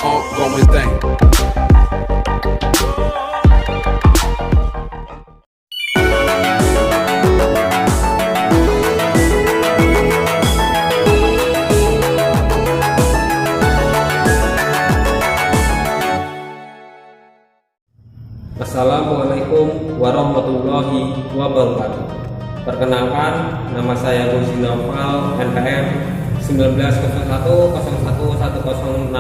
ongoing thing. Assalamualaikum warahmatullahi wabarakatuh. Perkenalkan, nama saya Gusti Noval, NPM 1901011068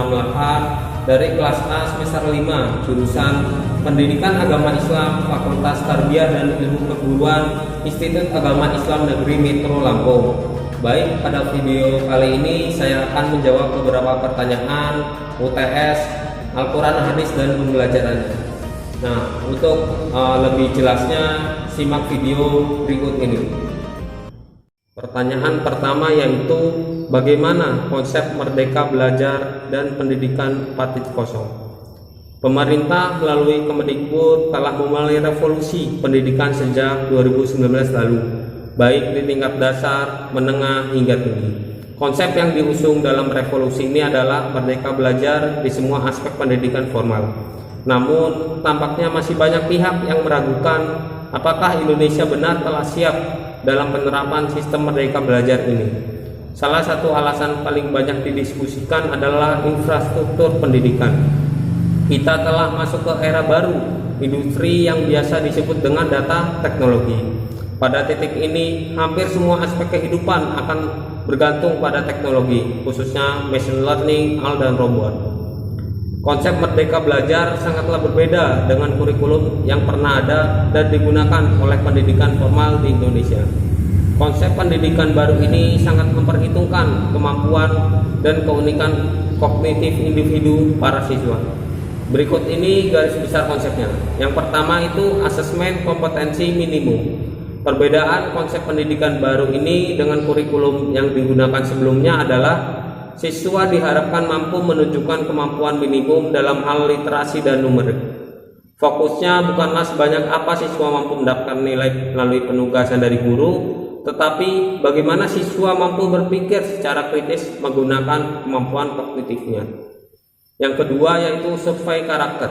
dari kelas A semester 5, jurusan Pendidikan Agama Islam, Fakultas Tarbiyah dan Ilmu Keguruan, Institut Agama Islam Negeri Metro Lampung. Baik, pada video kali ini saya akan menjawab beberapa pertanyaan UTS, Al-Quran, Hadis, dan pembelajarannya. Nah, untuk lebih jelasnya simak video berikut ini. Pertanyaan pertama yaitu bagaimana konsep Merdeka Belajar dan Pendidikan 4.0? Pemerintah melalui Kemendikbud telah memulai revolusi pendidikan sejak 2019 lalu, baik di tingkat dasar, menengah, hingga tinggi. Konsep yang diusung dalam revolusi ini adalah Merdeka Belajar di semua aspek pendidikan formal. Namun, tampaknya masih banyak pihak yang meragukan apakah Indonesia benar telah siap dalam penerapan sistem Merdeka Belajar ini. Salah satu alasan paling banyak didiskusikan adalah infrastruktur pendidikan. Kita telah masuk ke era baru, industri yang biasa disebut dengan data teknologi. Pada titik ini, hampir semua aspek kehidupan akan bergantung pada teknologi, khususnya machine learning, AI, dan robot. Konsep Merdeka Belajar sangatlah berbeda dengan kurikulum yang pernah ada dan digunakan oleh pendidikan formal di Indonesia. Konsep pendidikan baru ini sangat memperhitungkan kemampuan dan keunikan kognitif individu para siswa. Berikut ini garis besar konsepnya. Yang pertama itu asesmen kompetensi minimum. Perbedaan konsep pendidikan baru ini dengan kurikulum yang digunakan sebelumnya adalah siswa diharapkan mampu menunjukkan kemampuan minimum dalam hal literasi dan numerik. Fokusnya bukanlah sebanyak apa siswa mampu mendapatkan nilai melalui penugasan dari guru, tetapi bagaimana siswa mampu berpikir secara kritis menggunakan kemampuan kognitifnya. Yang kedua yaitu survei karakter.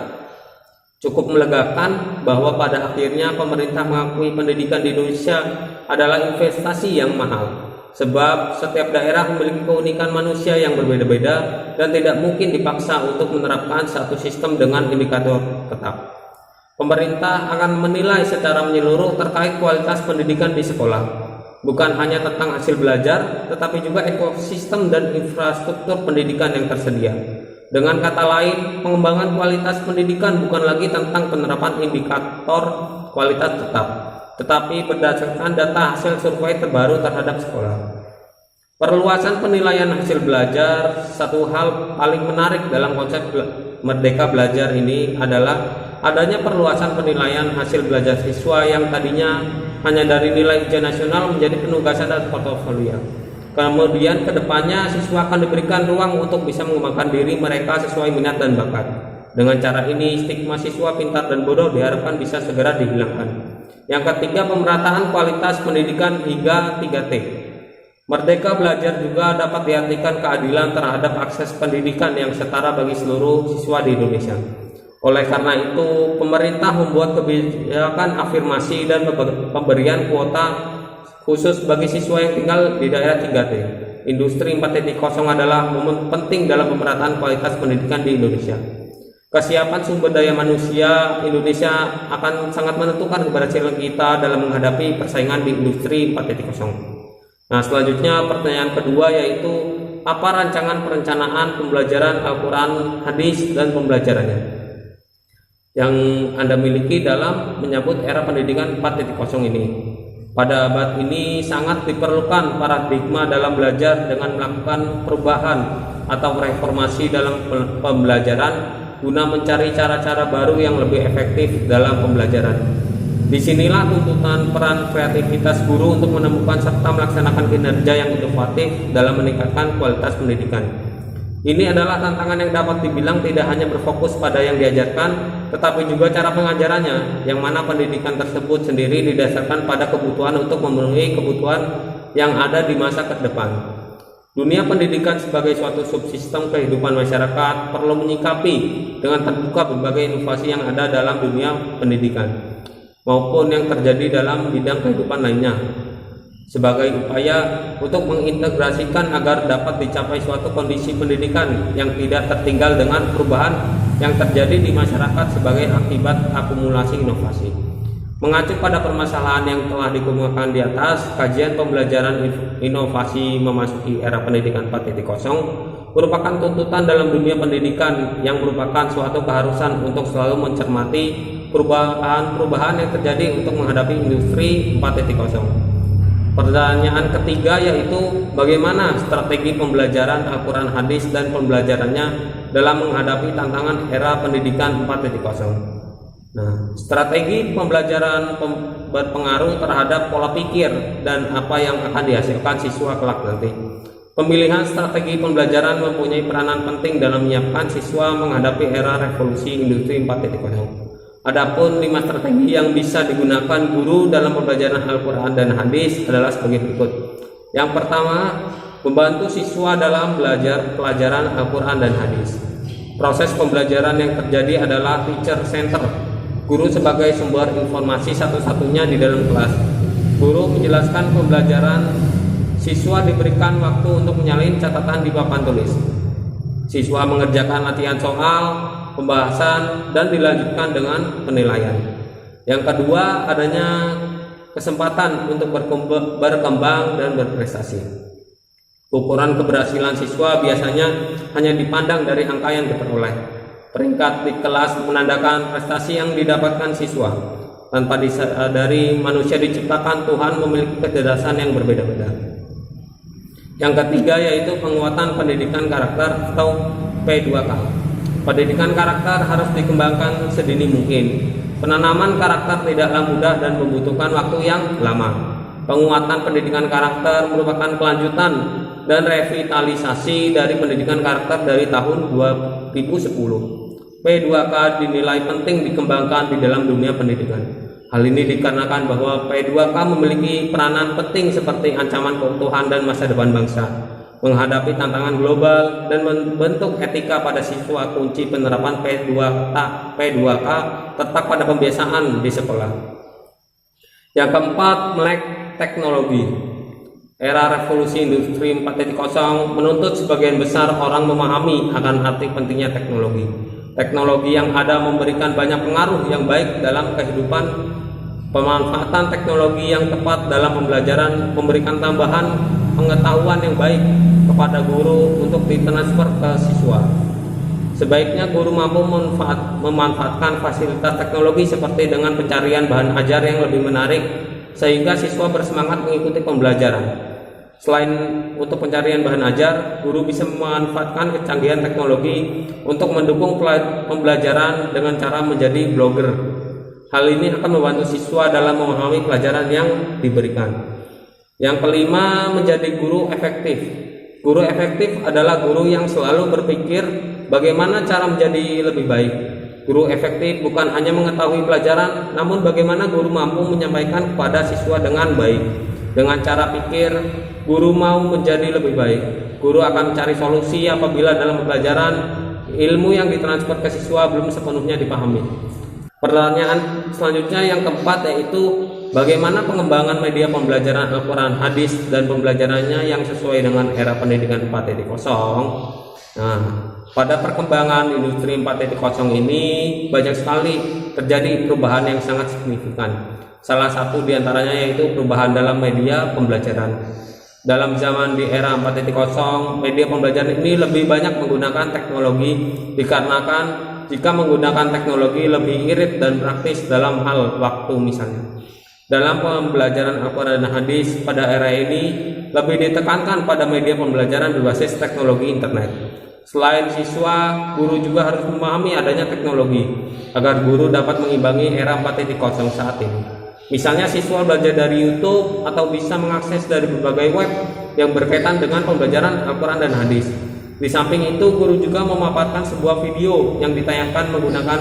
Cukup melegakan bahwa pada akhirnya pemerintah mengakui pendidikan di Indonesia adalah investasi yang mahal. Sebab setiap daerah memiliki keunikan manusia yang berbeda-beda dan tidak mungkin dipaksa untuk menerapkan satu sistem dengan indikator tetap. Pemerintah akan menilai secara menyeluruh terkait kualitas pendidikan di sekolah, bukan hanya tentang hasil belajar, tetapi juga ekosistem dan infrastruktur pendidikan yang tersedia. Dengan kata lain, pengembangan kualitas pendidikan bukan lagi tentang penerapan indikator kualitas tetap, tetapi berdasarkan data hasil survei terbaru terhadap sekolah. Perluasan penilaian hasil belajar, satu hal paling menarik dalam konsep Merdeka Belajar ini adalah adanya perluasan penilaian hasil belajar siswa yang tadinya hanya dari nilai ujian nasional menjadi penugasan dan portofolio. Kemudian kedepannya siswa akan diberikan ruang untuk bisa mengembangkan diri mereka sesuai minat dan bakat. Dengan cara ini, stigma siswa pintar dan bodoh diharapkan bisa segera dihilangkan. Yang ketiga, pemerataan kualitas pendidikan hingga 3T. Merdeka Belajar juga dapat diartikan keadilan terhadap akses pendidikan yang setara bagi seluruh siswa di Indonesia. Oleh karena itu, pemerintah membuat kebijakan afirmasi dan pemberian kuota khusus bagi siswa yang tinggal di daerah 3T. Industri 4.0 adalah momen penting dalam pemerataan kualitas pendidikan di Indonesia. Kesiapan sumber daya manusia Indonesia akan sangat menentukan keberhasilan kita dalam menghadapi persaingan di industri 4.0. Nah, selanjutnya pertanyaan kedua yaitu apa rancangan perencanaan pembelajaran Al-Quran, Hadis, dan pembelajarannya yang Anda miliki dalam menyambut era pendidikan 4.0 ini. Pada abad ini sangat diperlukan paradigma dalam belajar dengan melakukan perubahan atau reformasi dalam pembelajaran guna mencari cara-cara baru yang lebih efektif dalam pembelajaran. Disinilah tuntutan peran kreativitas guru untuk menemukan serta melaksanakan kinerja yang inovatif dalam meningkatkan kualitas pendidikan. Ini adalah tantangan yang dapat dibilang tidak hanya berfokus pada yang diajarkan, tetapi juga cara pengajarannya, yang mana pendidikan tersebut sendiri didasarkan pada kebutuhan untuk memenuhi kebutuhan yang ada di masa ke depan. Dunia pendidikan sebagai suatu subsistem kehidupan masyarakat perlu menyikapi dengan terbuka berbagai inovasi yang ada dalam dunia pendidikan maupun yang terjadi dalam bidang kehidupan lainnya sebagai upaya untuk mengintegrasikan agar dapat dicapai suatu kondisi pendidikan yang tidak tertinggal dengan perubahan yang terjadi di masyarakat sebagai akibat akumulasi inovasi. Mengacu pada permasalahan yang telah dikemukakan di atas, kajian pembelajaran inovasi memasuki era pendidikan 4.0 merupakan tuntutan dalam dunia pendidikan yang merupakan suatu keharusan untuk selalu mencermati perubahan-perubahan yang terjadi untuk menghadapi industri 4.0. Pertanyaan ketiga yaitu bagaimana strategi pembelajaran Al-Quran Hadis dan pembelajarannya dalam menghadapi tantangan era pendidikan 4.0. Nah, strategi pembelajaran berpengaruh terhadap pola pikir dan apa yang akan dihasilkan siswa kelak nanti. Pemilihan strategi pembelajaran mempunyai peranan penting dalam menyiapkan siswa menghadapi era revolusi industri 4.0. Adapun 5 strategi yang bisa digunakan guru dalam pembelajaran Al-Quran dan Hadis adalah sebagai berikut. Yang pertama, membantu siswa dalam belajar pelajaran Al-Quran dan Hadis. Proses pembelajaran yang terjadi adalah teacher center. Guru sebagai sumber informasi satu-satunya di dalam kelas. Guru menjelaskan pembelajaran, siswa diberikan waktu untuk menyalin catatan di papan tulis. Siswa mengerjakan latihan soal, pembahasan, dan dilanjutkan dengan penilaian. Yang kedua, adanya kesempatan untuk berkembang dan berprestasi. Ukuran keberhasilan siswa biasanya hanya dipandang dari angka yang diperoleh. Peringkat di kelas menandakan prestasi yang didapatkan siswa. Tanpa disadari, manusia diciptakan Tuhan memiliki kecerdasan yang berbeda-beda. Yang ketiga yaitu penguatan pendidikan karakter atau P2K. Pendidikan karakter harus dikembangkan sedini mungkin. Penanaman karakter tidaklah mudah dan membutuhkan waktu yang lama. Penguatan pendidikan karakter merupakan kelanjutan dan revitalisasi dari pendidikan karakter dari tahun 2010. P2K dinilai penting dikembangkan di dalam dunia pendidikan. Hal ini dikarenakan bahwa P2K memiliki peranan penting seperti ancaman keutuhan dan masa depan bangsa, menghadapi tantangan global, dan membentuk etika pada siswa. Kunci penerapan P2K tetap pada pembiasaan di sekolah. Yang keempat, melek teknologi. Era revolusi industri 4.0 menuntut sebagian besar orang memahami akan arti pentingnya teknologi. Teknologi yang ada memberikan banyak pengaruh yang baik dalam kehidupan. Pemanfaatan teknologi yang tepat dalam pembelajaran memberikan tambahan pengetahuan yang baik kepada guru untuk ditransfer ke siswa. Sebaiknya guru mampu memanfaatkan fasilitas teknologi seperti dengan pencarian bahan ajar yang lebih menarik sehingga siswa bersemangat mengikuti pembelajaran. Selain untuk pencarian bahan ajar, guru bisa memanfaatkan kecanggihan teknologi untuk mendukung pembelajaran dengan cara menjadi blogger. Hal ini akan membantu siswa dalam memahami pelajaran yang diberikan. Yang kelima, menjadi guru efektif. Guru efektif adalah guru yang selalu berpikir bagaimana cara menjadi lebih baik. Guru efektif bukan hanya mengetahui pelajaran, namun bagaimana guru mampu menyampaikan kepada siswa dengan baik. Dengan cara pikir, guru mau menjadi lebih baik. Guru akan mencari solusi apabila dalam pembelajaran ilmu yang ditransfer ke siswa belum sepenuhnya dipahami. Pertanyaan selanjutnya yang keempat yaitu bagaimana pengembangan media pembelajaran Al-Quran Hadis dan pembelajarannya yang sesuai dengan era pendidikan 4.0. Nah, pada perkembangan industri 4.0 ini banyak sekali terjadi perubahan yang sangat signifikan. Salah satu diantaranya yaitu perubahan dalam media pembelajaran. Dalam zaman di era 4.0, media pembelajaran ini lebih banyak menggunakan teknologi dikarenakan jika menggunakan teknologi lebih irit dan praktis dalam hal waktu misalnya. Dalam pembelajaran Al-Quran dan Hadis pada era ini lebih ditekankan pada media pembelajaran berbasis teknologi internet. Selain siswa, guru juga harus memahami adanya teknologi agar guru dapat mengimbangi era 4.0 saat ini. Misalnya siswa belajar dari YouTube atau bisa mengakses dari berbagai web yang berkaitan dengan pembelajaran Al-Quran dan Hadis. Di samping itu, guru juga memaparkan sebuah video yang ditayangkan menggunakan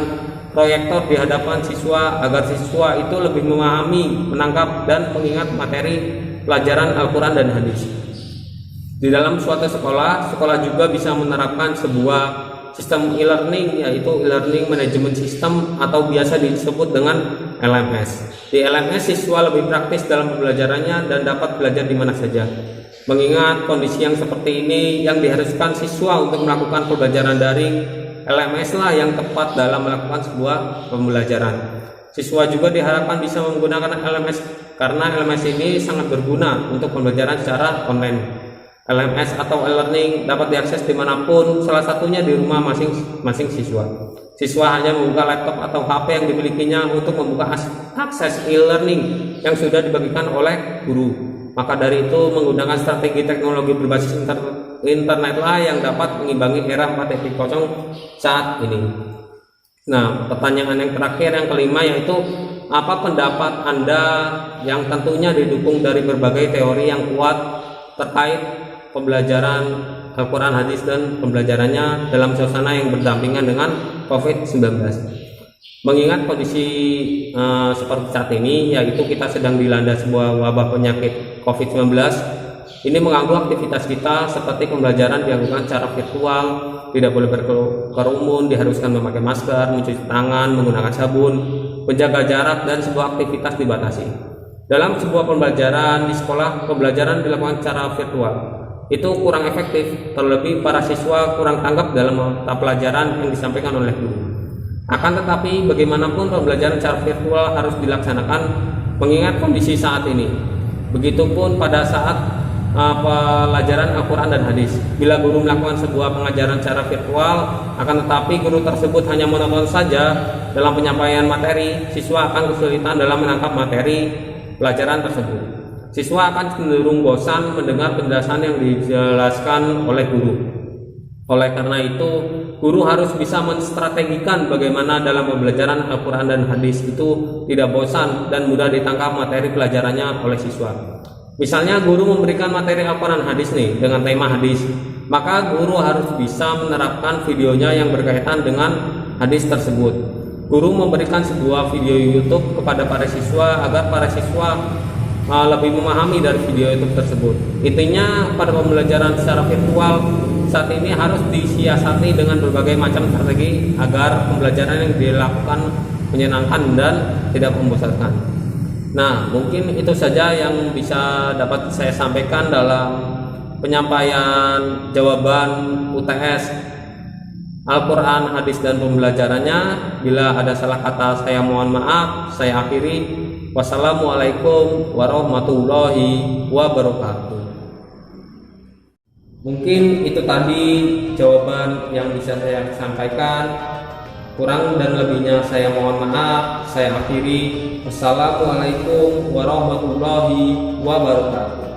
proyektor di hadapan siswa agar siswa itu lebih memahami, menangkap, dan mengingat materi pelajaran Al-Quran dan Hadis. Di dalam suatu sekolah, sekolah juga bisa menerapkan sebuah sistem e-learning, yaitu e-learning management system atau biasa disebut dengan LMS. Di LMS, siswa lebih praktis dalam pembelajarannya dan dapat belajar di mana saja. Mengingat kondisi yang seperti ini yang diharuskan siswa untuk melakukan pembelajaran daring, LMS lah yang tepat dalam melakukan sebuah pembelajaran. Siswa juga diharapkan bisa menggunakan LMS karena LMS ini sangat berguna untuk pembelajaran secara online. LMS atau e-learning dapat diakses dimanapun, salah satunya di rumah masing-masing siswa. Siswa hanya membuka laptop atau HP yang dimilikinya untuk membuka akses e-learning yang sudah dibagikan oleh guru. Maka dari itu, menggunakan strategi teknologi berbasis internet lah yang dapat mengimbangi era 4.0 saat ini. Nah, pertanyaan yang terakhir, yang kelima, yaitu apa pendapat Anda yang tentunya didukung dari berbagai teori yang kuat terkait pembelajaran Al-Quran, hadis, dan pembelajarannya dalam suasana yang berdampingan dengan COVID-19. Mengingat kondisi seperti saat ini, yaitu kita sedang dilanda sebuah wabah penyakit COVID-19, ini mengganggu aktivitas kita seperti pembelajaran dilakukan secara virtual, tidak boleh berkerumun, diharuskan memakai masker, mencuci tangan, menggunakan sabun, menjaga jarak, dan sebuah aktivitas dibatasi. Dalam sebuah pembelajaran di sekolah, pembelajaran dilakukan secara virtual. Itu kurang efektif, terlebih para siswa kurang tanggap dalam mata pelajaran yang disampaikan oleh guru. Akan tetapi bagaimanapun pembelajaran secara virtual harus dilaksanakan mengingat kondisi saat ini. Begitupun pada saat pelajaran Al-Quran dan hadis. Bila guru melakukan sebuah pengajaran secara virtual, akan tetapi guru tersebut hanya menonton saja dalam penyampaian materi, siswa akan kesulitan dalam menangkap materi pelajaran tersebut. Siswa akan cenderung bosan mendengar penjelasan yang dijelaskan oleh guru. Oleh karena itu, guru harus bisa menstrategikan bagaimana dalam pembelajaran Al-Quran dan hadis itu tidak bosan dan mudah ditangkap materi pelajarannya oleh siswa. Misalnya guru memberikan materi Al-Quran hadis nih dengan tema hadis, maka guru harus bisa menerapkan videonya yang berkaitan dengan hadis tersebut. Guru memberikan sebuah video YouTube kepada para siswa agar para siswa lebih memahami dari video YouTube tersebut. Intinya pada pembelajaran secara virtual saat ini harus disiasati dengan berbagai macam strategi agar pembelajaran yang dilakukan menyenangkan dan tidak membosankan. Nah, mungkin itu saja yang bisa dapat saya sampaikan dalam penyampaian jawaban UTS Al-Quran, hadis, dan pembelajarannya. Bila ada salah kata saya mohon maaf. Saya akhiri. Wassalamualaikum warahmatullahi wabarakatuh. Mungkin itu tadi jawaban yang bisa saya sampaikan. Kurang dan lebihnya saya mohon maaf. Saya akhiri. Wassalamualaikum warahmatullahi wabarakatuh.